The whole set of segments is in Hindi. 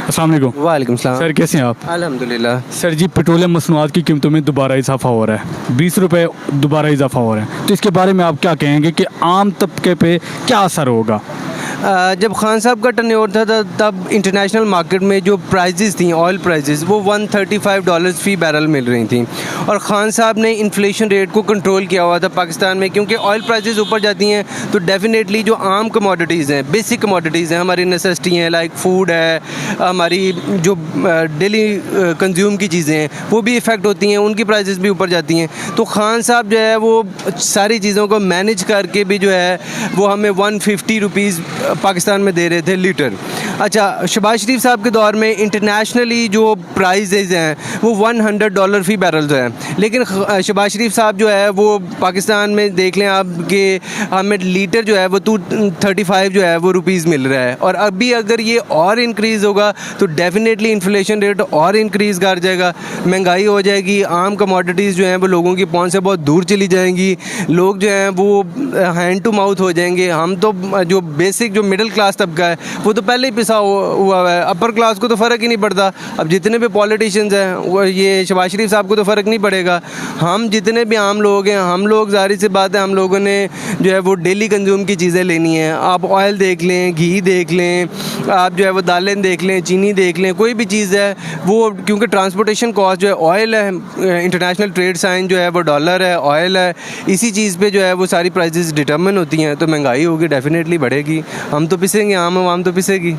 अस्सलाम वालेकुम। वालेकुम सलाम। सर कैसे हैं आप? अल्हम्दुलिल्लाह। सर जी, पेट्रोलियम मसनूआत की कीमतों में दोबारा इजाफा हो रहा है, 20 रुपये दोबारा इजाफा हो रहा है, तो इसके बारे में आप क्या कहेंगे कि आम तबके पे क्या असर होगा? जब खान साहब का टर्नओवर था तब इंटरनेशनल मार्केट में जो प्राइजेस थी, ऑयल प्राइजेस, वो $135 फ़ी बैरल मिल रही थी और खान साहब ने इन्फ्लेशन रेट को कंट्रोल किया हुआ था पाकिस्तान में, क्योंकि ऑयल प्राइजेस ऊपर जाती हैं तो डेफिनेटली जो आम कमोडिटीज़ हैं, बेसिक कमोडिटीज़ हैं, हमारी नेसेसिटी हैं, लाइक फूड है, हमारी जो डेली कंज्यूम की चीज़ें हैं वो भी इफ़ेक्ट होती हैं, उनकी प्राइजेस भी ऊपर जाती हैं। तो खान साहब जो है वो सारी चीज़ों को मैनेज करके भी जो है वो हमें 150 रुपीज़ पाकिस्तान में दे रहे थे लीटर। अच्छा, शहबाज शरीफ साहब के दौर में इंटरनेशनली जो प्राइजेज़ हैं वो $100 फ़ी बैरल हैं, लेकिन शहबाज शरीफ साहब जो है वो पाकिस्तान में देख लें आप कि हमें लीटर जो है वो 235 जो है वो रुपीज़ मिल रहा है, और अभी अगर ये और इंक्रीज़ होगा तो डेफिनेटली इन्फ्लेशन रेट और इंक्रीज़ कर जाएगा, महंगाई हो जाएगी, आम कमोडिटीज़ जो हैं वो लोगों की पहुंच से बहुत दूर चली जाएंगी, लोग जो हैं वो हैंड टू माउथ हो जाएंगे। हम तो जो बेसिक जो मिडिल क्लास तबका है वो तो पहले ही पिसा हुआ है, अपर क्लास को तो फ़र्क ही नहीं पड़ता। अब जितने भी पॉलिटिशियंस हैं वो, ये शहबाज शरीफ साहब को तो फ़र्क नहीं पड़ेगा, हम जितने भी आम लोग हैं, हम लोग ज़ाहिर सी बात है हम लोगों ने जो है वो डेली कंज्यूम की चीज़ें लेनी है। आप ऑयल देख लें, घी देख लें, आप जो है वो दालें देख लें, चीनी देख लें, कोई भी चीज़ है वो, क्योंकि ट्रांसपोर्टेशन कॉस्ट जो है, ऑयल है, इंटरनेशनल ट्रेड साइन जो है वो डॉलर है, ऑयल है, इसी चीज़ पे जो है वो सारी प्राइसेस डिटरमिन होती हैं। तो महंगाई होगी, डेफिनेटली बढ़ेगी, हम तो पिसेंगे, आम तो पिसेगी।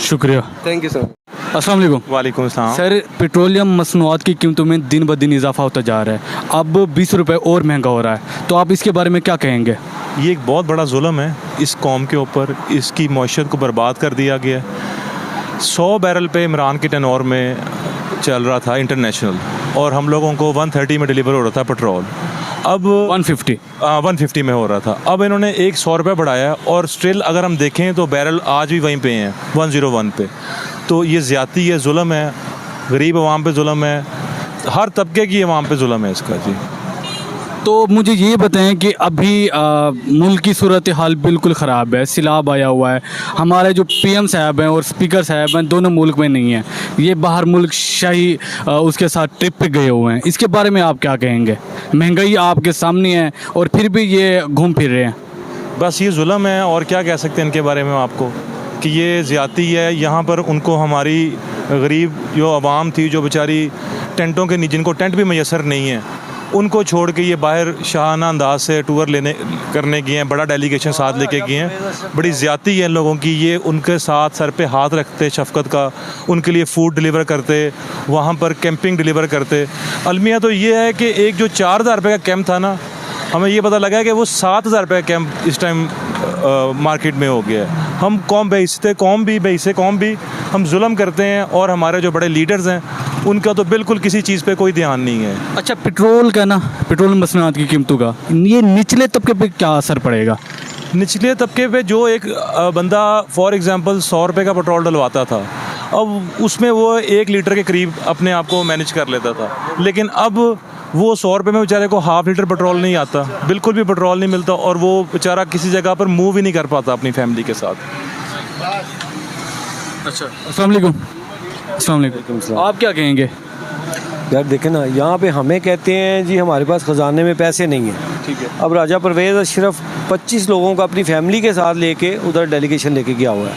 शुक्रिया, थैंक यू सर। अस्सलाम वालेकुम। वालेकुम सलाम। सर, पेट्रोलियम मसनूआत की कीमतों में दिन ब दिन इजाफा होता जा रहा है, अब 20 रुपये और महंगा हो रहा है, तो आप इसके बारे में क्या कहेंगे? ये एक बहुत बड़ा जुल्म है इस कौम के ऊपर, इसकी मईशत को बर्बाद कर दिया गया है। 100 बैरल पे इमरान के टर्नओवर में चल रहा था इंटरनेशनल, और हम लोगों को 130 में डिलीवर हो रहा था पेट्रोल, अब 150 में हो रहा था। अब इन्होंने एक 100 रुपये बढ़ाया, और स्टिल अगर हम देखें तो बैरल आज भी वहीं पे हैं 101 पे। तो ये ज़्यादती है, जुल्म है, गरीब आवाम पे जुल्म है, हर तबके की आवाम पे जुल्म है इसका जी। तो मुझे ये बताएं कि अभी मुल्क की सूरत हाल बिल्कुल ख़राब है, सैलाब आया हुआ है, हमारे जो PM साहब हैं और स्पीकर साहब हैं दोनों मुल्क में नहीं हैं, ये बाहर मुल्क शाही उसके साथ ट्रिप पे गए हुए हैं, इसके बारे में आप क्या कहेंगे? महंगाई आपके सामने है और फिर भी ये घूम फिर रहे हैं। बस ये जुल्म है, और क्या कह सकते हैं इनके बारे में आपको, कि ये ज़्यादती है। यहाँ पर उनको हमारी गरीब जो आवाम थी, जो बेचारी टेंटों के नीचे, जिनको टेंट भी मैसर नहीं है, उनको छोड़ के ये बाहर शाहाना अंदाज से टूर करने गए हैं, बड़ा डेलीगेशन साथ लेके गए हैं। बड़ी ज़्यादती है इन लोगों की, ये उनके साथ सर पे हाथ रखते शफ़क़त का, उनके लिए फ़ूड डिलीवर करते, वहाँ पर कैंपिंग डिलीवर करते। अलमिया तो ये है कि एक जो 4,000 रुपये का कैंप था ना, हमें ये पता लगा कि वो 7,000 रुपये का कैंप इस टाइम मार्केट में हो गया है। हम बेइज्जत कौम भी हम जुल्म करते हैं, और हमारे जो बड़े लीडर्स हैं उनका तो बिल्कुल किसी चीज़ पे कोई ध्यान नहीं है। अच्छा, पेट्रोल मसनूआत की कीमतों का ये निचले तबके पे क्या असर पड़ेगा? निचले तबके पे जो एक बंदा फॉर एग्ज़ाम्पल 100 रुपये का पेट्रोल डलवाता था, अब उसमें वो 1 लीटर के करीब अपने आप को मैनेज कर लेता था, लेकिन अब वो 100 रुपये में बेचारे को हाफ़ लीटर पेट्रोल नहीं आता, बिल्कुल भी पेट्रोल नहीं मिलता, और वो बेचारा किसी जगह पर मूव ही नहीं कर पाता अपनी फैमिली के साथ। अच्छा, अस्सलाम वालेकुम। आप क्या कहेंगे? यार देखें ना, यहाँ पे हमें कहते हैं जी हमारे पास ख़जाने में पैसे नहीं हैं, ठीक है। अब राजा परवेज़ अशरफ 25 लोगों को अपनी फैमिली के साथ लेके उधर डेलीगेशन लेके गया हुआ है,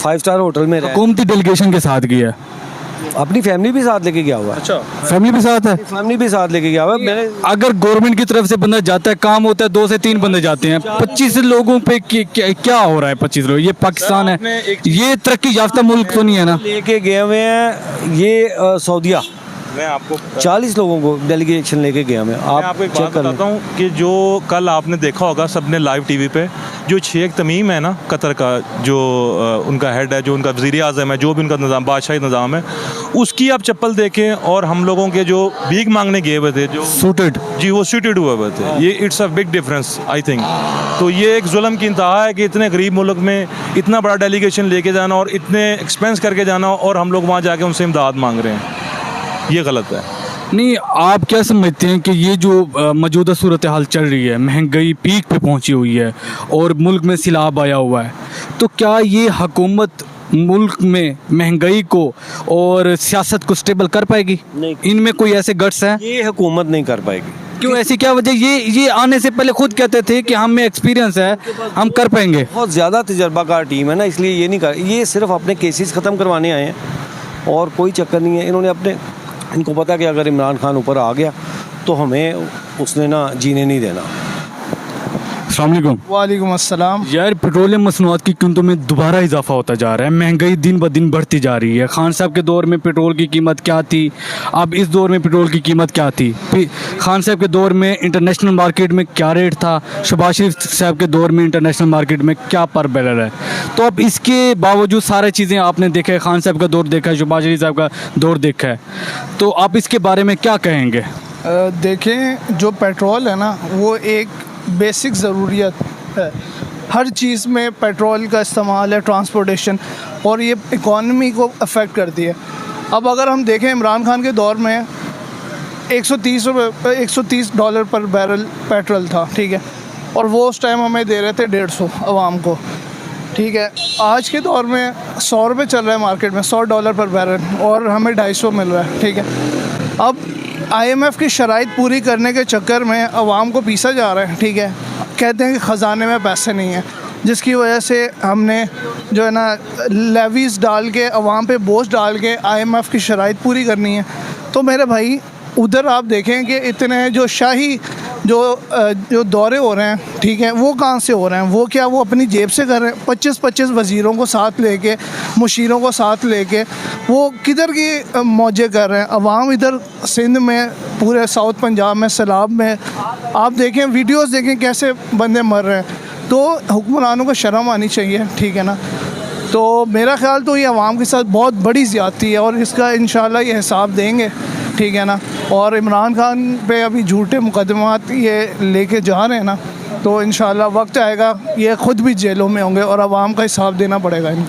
5 स्टार होटल में रह, हुकूमती डेलीगेशन के साथ गया, अपनी फैमिली भी साथ लेके गया हुआ है। अच्छा, फैमिली भी साथ है? फैमिली भी साथ लेके गया हुआ है। मैंने अगर गवर्नमेंट की तरफ से बंदा जाता है, काम होता है, 2 से 3 बंदे जाते हैं, 25 लोगों पे क्या हो रहा है? 25 लोग, ये पाकिस्तान है, ये तरक्की याफ्ता मुल्क तो नहीं है ना? लेके गए हुए हैं ये सऊदिया, मैं आपको 40 लोगों को डेलीगेशन लेके गया मैं। मैं आपको एक बात बताता हूँ कि जो कल आपने देखा होगा सबने लाइव टीवी पे, जो शेख तमीम है ना कतर का, जो उनका हेड है, जो उनका वज़ीर आज़म है, जो भी उनका निज़ाम बादशाही निज़ाम है, उसकी आप चप्पल देखें, और हम लोगों के जो भीख मांगने गए हुए थे, जो सूटेड, जी वो सूटेड हुए थे, ये it's a big difference I think. तो ये एक जुल्म की इंतहा है कि इतने गरीब मुल्क में इतना बड़ा डेलीगेशन लेके जाना और इतने एक्सपेंस करके जाना, और हम लोग वहाँ जाके उनसे इमदाद मांग रहे हैं, ये गलत है। नहीं, आप क्या समझते हैं कि ये जो मौजूदा सूरत हाल चल रही है, महंगाई पीक पे पहुंची हुई है और मुल्क में सैलाब आया हुआ है, तो क्या ये हुकूमत मुल्क में महंगाई को और सियासत को स्टेबल कर पाएगी? नहीं। इनमें कोई ऐसे गट्स हैं? ये हुकूमत नहीं कर पाएगी। क्यों, ऐसी क्या वजह? ये आने से पहले खुद कहते थे कि हम में एक्सपीरियंस है, हम कर पाएंगे। बहुत ज़्यादा तजर्बाकार टीम है ना, इसलिए ये नहीं कर, ये सिर्फ अपने केसेस ख़त्म करवाने आए हैं और कोई चक्कर नहीं है। इनको पता है कि अगर इमरान खान ऊपर आ गया तो हमें उसने ना जीने नहीं देना। अस्सलाम वालेकुम। वालेकुम अस्सलाम। यार, पेट्रोलियम मसनूआत की कीमतों में दोबारा इजाफा होता जा रहा है, महंगाई दिन ब दिन बढ़ती जा रही है। खान साहब के दौर में पेट्रोल की कीमत क्या थी, अब इस दौर में पेट्रोल की कीमत क्या थी? खान साहब के दौर में इंटरनेशनल मार्केट में क्या रेट था, शहबाज शरीफ साहब के दौर में इंटरनेशनल मार्केट में क्या पर बैरल है? तो अब इसके बावजूद सारी चीज़ें आपने देखा है, खान साहब का दौर देखा है, शहबाज शरीफ साहब का दौर देखा है, तो आप इसके बारे में क्या कहेंगे? देखें, जो पेट्रोल है ना वो एक बेसिक ज़रूरियत है। हर चीज़ में पेट्रोल का इस्तेमाल है, ट्रांसपोर्टेशन, और ये इकॉनमी को अफेक्ट करती है। अब अगर हम देखें इमरान खान के दौर में 130 डॉलर पर बैरल पेट्रोल था, ठीक है, और वो उस टाइम हमें दे रहे थे 150 आवाम को, ठीक है। आज के दौर में 100 रुपये चल रहा है मार्केट में, $100 पर बैरल, और हमें 250 मिल रहा है, ठीक है। अब IMF की शराइत पूरी करने के चक्कर में अवाम को पीसा जा रहा है, ठीक है। कहते हैं कि ख़जाने में पैसे नहीं हैं, जिसकी वजह से हमने जो है ना लेवीज़ डाल के अवाम पे बोझ डाल के IMF की शराइत पूरी करनी है। तो मेरे भाई, उधर आप देखें कि इतने जो शाही जो दौरे हो रहे हैं, ठीक है, वो कहाँ से हो रहे हैं? वो क्या वो अपनी जेब से कर रहे हैं? 25-25 वज़ीरों को साथ लेके, मुशीरों को साथ लेके वो किधर की मौजे कर रहे हैं? अवाम इधर सिंध में, पूरे साउथ पंजाब में, सैलाब में आप देखें, वीडियोस देखें कैसे बंदे मर रहे हैं। तो हुक्मरानों को शर्म आनी चाहिए, ठीक है ना। तो मेरा ख्याल तो ये अवाम के साथ बहुत बड़ी ज़्यादती है और इसका इंशाल्लाह ये हिसाब देंगे, ठीक है ना। और इमरान खान पे अभी झूठे मुकदमात ये लेके जा रहे हैं ना, तो इंशाल्लाह वक्त आएगा ये ख़ुद भी जेलों में होंगे और अवाम का हिसाब देना पड़ेगा इनको।